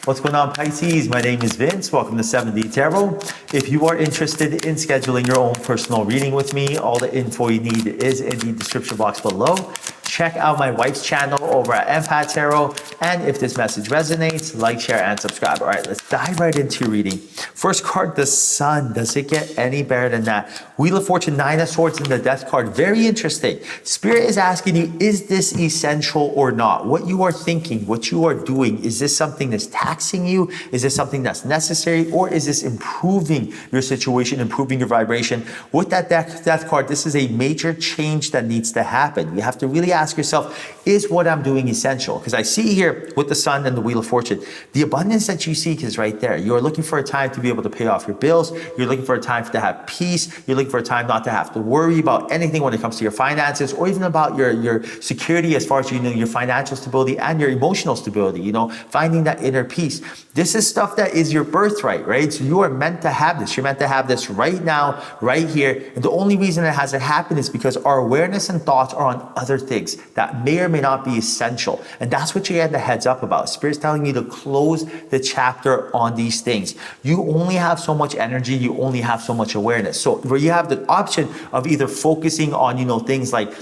What's going on, Pisces? My name is Vince. Welcome to 7D Tarot. If you are interested in scheduling your own personal reading with me, all the info you need is in the description box below. Check out my wife's channel over at Empath Tarot. And if this message resonates, like, share, and subscribe. All right, let's dive right into your reading. First card, the Sun. Does it get any better than that? Wheel of Fortune, Nine of Swords, and the Death card. Very interesting. Spirit is asking you, is this essential or not? What you are thinking, what you are doing, is this something that's taxing you? Is this something that's necessary? Or is this improving your situation, improving your vibration? With that death card, this is a major change that needs to happen. You have to really ask yourself, is what I'm doing essential? Because I see here with the Sun and the Wheel of Fortune, the abundance that you seek is right there. You're looking for a time to be able to pay off your bills. You're looking for a time to have peace. You're looking for a time not to have to worry about anything when it comes to your finances, or even about your security as far as your financial stability and your emotional stability, finding that inner peace. This is stuff that is your birthright, right? So you are meant to have this. You're meant to have this right now, right here. And the only reason it hasn't happened is because our awareness and thoughts are on other things that may or may not be essential. And that's what you get the heads up about. Spirit's telling you to close the chapter on these things. You only have so much energy. You only have so much awareness. So where you have the option of either focusing on, things like,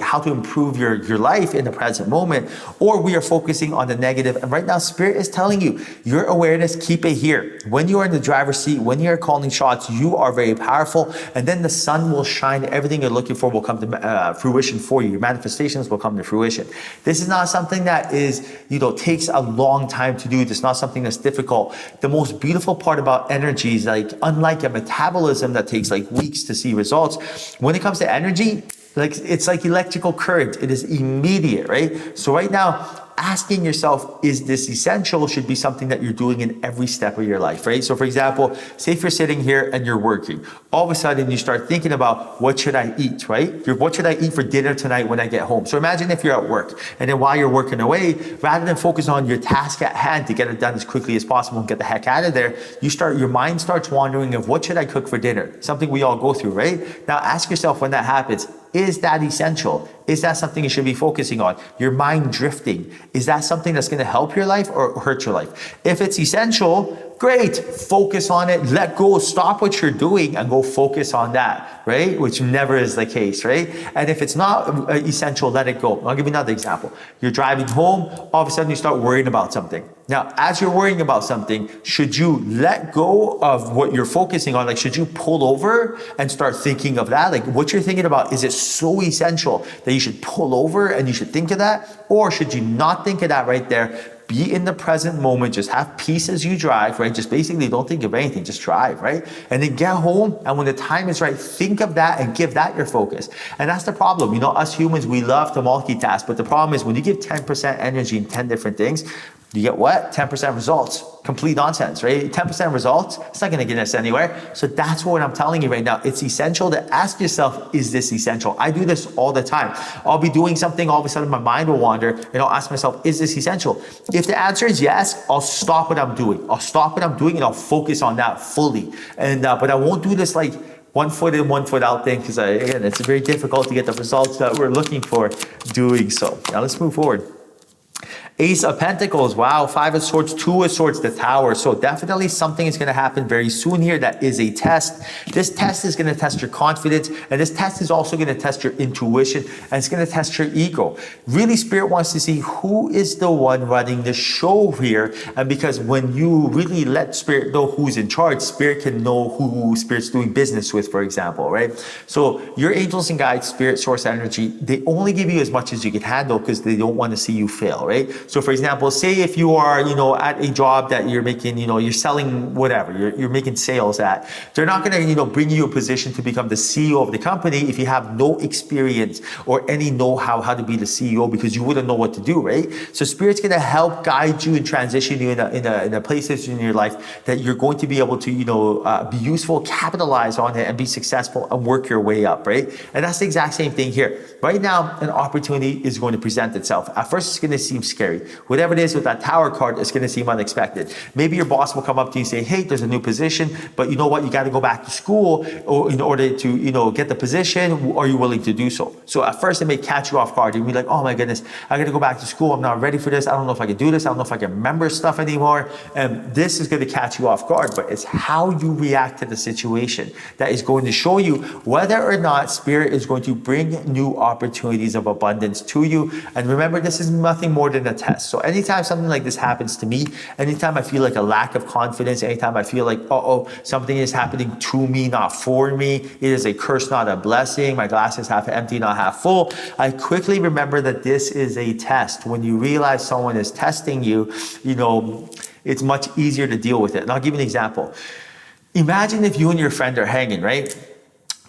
how to improve your life in the present moment, or we are focusing on the negative. And right now, Spirit is telling you, your awareness, keep it here. When you are in the driver's seat, when you're calling shots, you are very powerful. And then the sun will shine. Everything you're looking for will come to fruition for you. Your manifestations will come to fruition. This is not something that takes a long time to do. It's not something that's difficult. The most beautiful part about energy is unlike a metabolism that takes weeks to see results, when it comes to energy, it's like electrical current. It is immediate, right? So right now, asking yourself, is this essential, should be something that you're doing in every step of your life, right? So for example, say if you're sitting here and you're working, all of a sudden you start thinking about, what should I eat, right? What should I eat for dinner tonight when I get home? So imagine if you're at work, and then while you're working away, rather than focus on your task at hand to get it done as quickly as possible and get the heck out of there, your mind starts wandering of, what should I cook for dinner? Something we all go through, right? Now ask yourself, when that happens, is that essential? Is that something you should be focusing on? Your mind drifting. Is that something that's going to help your life or hurt your life? If it's essential, great. Focus on it. Let go. Stop what you're doing and go focus on that, right? Which never is the case, right? And if it's not essential, let it go. I'll give you another example. You're driving home. All of a sudden, you start worrying about something. Now, as you're worrying about something, should you let go of what you're focusing on? Should you pull over and start thinking of that? What you're thinking about, is it so essential that you should pull over and you should think of that? Or should you not think of that right there? Be in the present moment, just have peace as you drive, right? Just basically don't think of anything, just drive, right? And then get home, and when the time is right, think of that and give that your focus. And that's the problem. Us humans, we love to multitask, but the problem is when you give 10% energy in 10 different things, you get what? 10% results. Complete nonsense, right? 10% results, it's not going to get us anywhere. So that's what I'm telling you right now. It's essential to ask yourself, is this essential? I do this all the time. I'll be doing something, all of a sudden my mind will wander, and I'll ask myself, is this essential? If the answer is yes, I'll stop what I'm doing. I'll stop what I'm doing and I'll focus on that fully. And but I won't do this 1 foot in, 1 foot out thing, because again, it's very difficult to get the results that we're looking for doing so. Now let's move forward. Ace of Pentacles, wow, Five of Swords, Two of Swords, the Tower. So definitely something is going to happen very soon here that is a test. This test is going to test your confidence, and this test is also going to test your intuition, and it's going to test your ego. Really, Spirit wants to see who is the one running the show here, and because when you really let Spirit know who's in charge, Spirit can know who Spirit's doing business with, for example, right? So your angels and guides, Spirit, source energy, they only give you as much as you can handle because they don't want to see you fail, right? So for example, say if you are, at a job that you're making, you're selling whatever, you're making sales at, they're not going to, bring you a position to become the CEO of the company if you have no experience or any know-how how to be the CEO, because you wouldn't know what to do, right? So Spirit's going to help guide you and transition you in a places in your life that you're going to be able to, be useful, capitalize on it and be successful and work your way up, right? And that's the exact same thing here. Right now, an opportunity is going to present itself. At first, it's going to seem scary. scary. Whatever it is with that Tower card, it's going to seem unexpected. Maybe your boss will come up to you and say, hey, there's a new position, but you know what? You got to go back to school or in order to, get the position. Are you willing to do so? So at first it may catch you off guard. You'll be like, oh my goodness, I got to go back to school. I'm not ready for this. I don't know if I can do this. I don't know if I can remember stuff anymore. And this is going to catch you off guard, but it's how you react to the situation that is going to show you whether or not Spirit is going to bring new opportunities of abundance to you. And remember, this is nothing more than a test. So anytime something like this happens to me, anytime I feel like a lack of confidence, anytime I feel like, something is happening to me, not for me, it is a curse, not a blessing, my glass is half empty, not half full, I quickly remember that this is a test. When you realize someone is testing you, it's much easier to deal with it. And I'll give you an example. Imagine if you and your friend are hanging, right?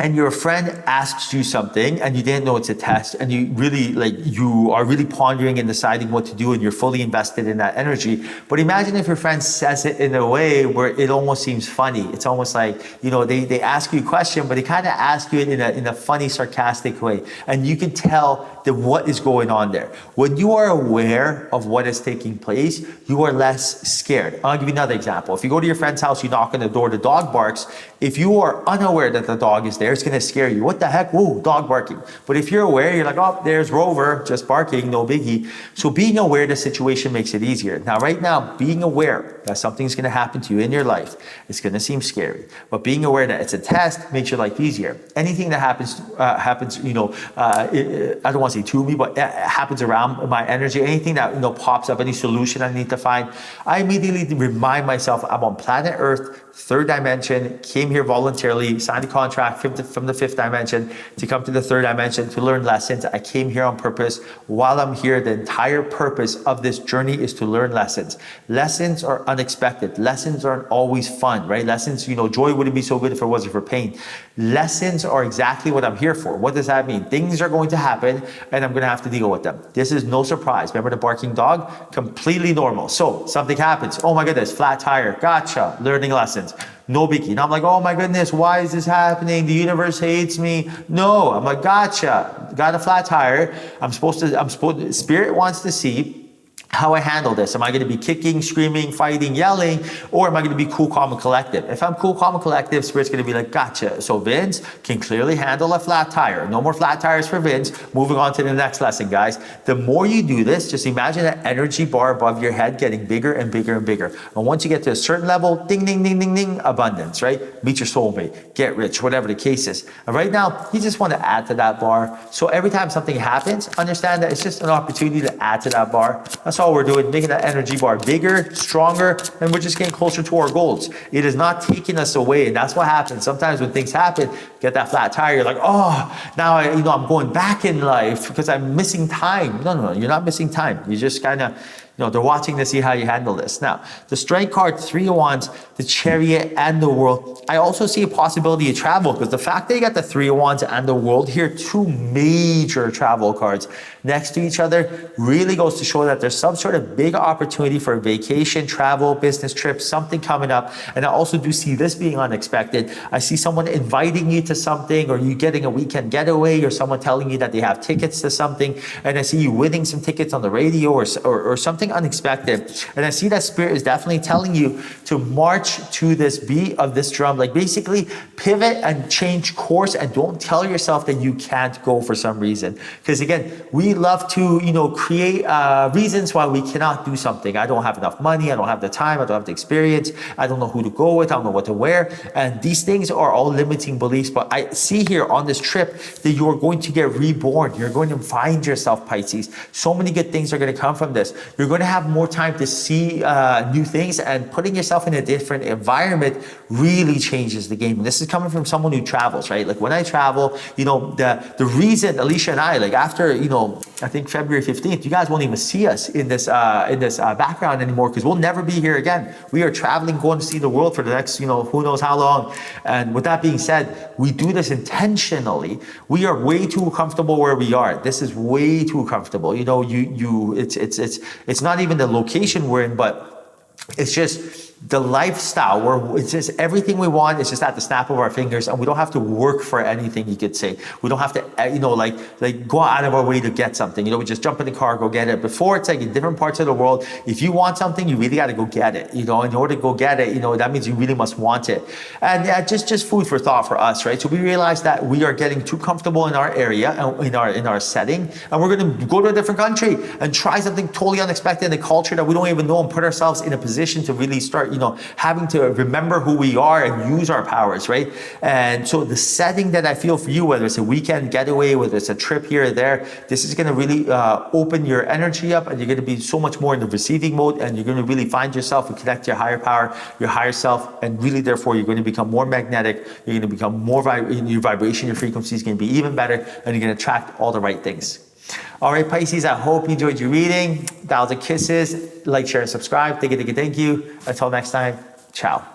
And your friend asks you something and you didn't know it's a test, and you are really pondering and deciding what to do, and you're fully invested in that energy. But imagine if your friend says it in a way where it almost seems funny. It's almost like, they ask you a question, but they kind of ask you it in a funny, sarcastic way. And you can tell that what is going on there. When you are aware of what is taking place, you are less scared. I'll give you another example. If you go to your friend's house, you knock on the door, the dog barks. If you are unaware that the dog is there, it's going to scare you. What the heck? Whoa, dog barking. But if you're aware, you're like, oh, there's Rover, just barking, no biggie. So being aware of the situation makes it easier. Now, right now, being aware that something's going to happen to you in your life, it's going to seem scary. But being aware that it's a test makes your life easier. Anything that happens, I don't want to say to me, but it happens around my energy, anything that, pops up, any solution I need to find, I immediately remind myself I'm on planet Earth, third dimension, came here voluntarily, signed a contract from the fifth dimension to come to the third dimension to learn lessons. I came here on purpose. While I'm here, the entire purpose of this journey is to learn lessons. Lessons are unexpected. Lessons aren't always fun, right? Lessons, joy wouldn't be so good if it wasn't for pain. Lessons are exactly what I'm here for. What does that mean? Things are going to happen and I'm going to have to deal with them. This is no surprise. Remember the barking dog? Completely normal. So something happens. Oh my goodness, flat tire. Gotcha. Learning lessons. No biggie. And I'm like, oh my goodness, why is this happening? The universe hates me. No, I'm like, gotcha. Got a flat tire. Spirit wants to see how I handle this. Am I going to be kicking, screaming, fighting, yelling, or am I going to be cool, calm, and collective? If I'm cool, calm, and collective, Spirit's going to be like, gotcha. So Vince can clearly handle a flat tire. No more flat tires for Vince. Moving on to the next lesson, guys. The more you do this, just imagine that energy bar above your head getting bigger and bigger and bigger. And once you get to a certain level, ding, ding, ding, ding, ding, abundance, right? Meet your soulmate, get rich, whatever the case is. And right now, you just want to add to that bar. So every time something happens, understand that it's just an opportunity to add to that bar. That's all we're doing, making that energy bar bigger, stronger, and we're just getting closer to our goals. It is not taking us away, and that's what happens. Sometimes when things happen, get that flat tire, you're like, oh, now I'm going back in life because I'm missing time. No, you're not missing time. You just kind of, they're watching to see how you handle this. Now, the Strength card, Three of Wands, the Chariot, and the World. I also see a possibility of travel because the fact that you got the Three of Wands and the World here, two major travel cards next to each other, really goes to show that there's some sort of big opportunity for vacation, travel, business trip, something coming up. And I also do see this being unexpected. I see someone inviting you to something, or you getting a weekend getaway, or someone telling you that they have tickets to something. And I see you winning some tickets on the radio or something unexpected. And I see that Spirit is definitely telling you to march to this beat of this drum, like basically pivot and change course, and don't tell yourself that you can't go for some reason. Because again, we love to, create reasons why we cannot do something. I don't have enough money. I don't have the time. I don't have the experience. I don't know who to go with. I don't know what to wear. And these things are all limiting beliefs. But I see here on this trip that you are going to get reborn. You're going to find yourself, Pisces. So many good things are going to come from this. You're going to have more time to see new things, and putting yourself in a different environment really changes the game. And this is coming from someone who travels, right? Like when I travel, the reason Alicia and I, like after, I think February 15th, you guys won't even see us in this background anymore because we'll never be here again. We are traveling, going to see the world for the next, who knows how long. And with that being said, we do this intentionally. We are way too comfortable where we are. This is way too comfortable. It's not even the location we're in, but it's just the lifestyle where it's just everything we want is just at the snap of our fingers, and we don't have to work for anything, you could say. We don't have to, like go out of our way to get something. We just jump in the car, go get it. Before, it's like in different parts of the world, if you want something, you really got to go get it. In order to go get it, that means you really must want it. And yeah, just food for thought for us, right? So we realize that we are getting too comfortable in our area, in our setting, and we're going to go to a different country and try something totally unexpected in a culture that we don't even know, and put ourselves in a position to really start having to remember who we are and use our powers, right? And so the setting that I feel for you, whether it's a weekend getaway, whether it's a trip here or there, this is going to really open your energy up, and you're going to be so much more in the receiving mode, and you're going to really find yourself and connect to your higher power, your higher self, and really therefore you're going to become more magnetic, you're going to become more your vibration, your frequency is going to be even better, and you're going to attract all the right things. All right, Pisces, I hope you enjoyed your reading. Thousands of kisses. Like, share, and subscribe. Thank you. Until next time, ciao.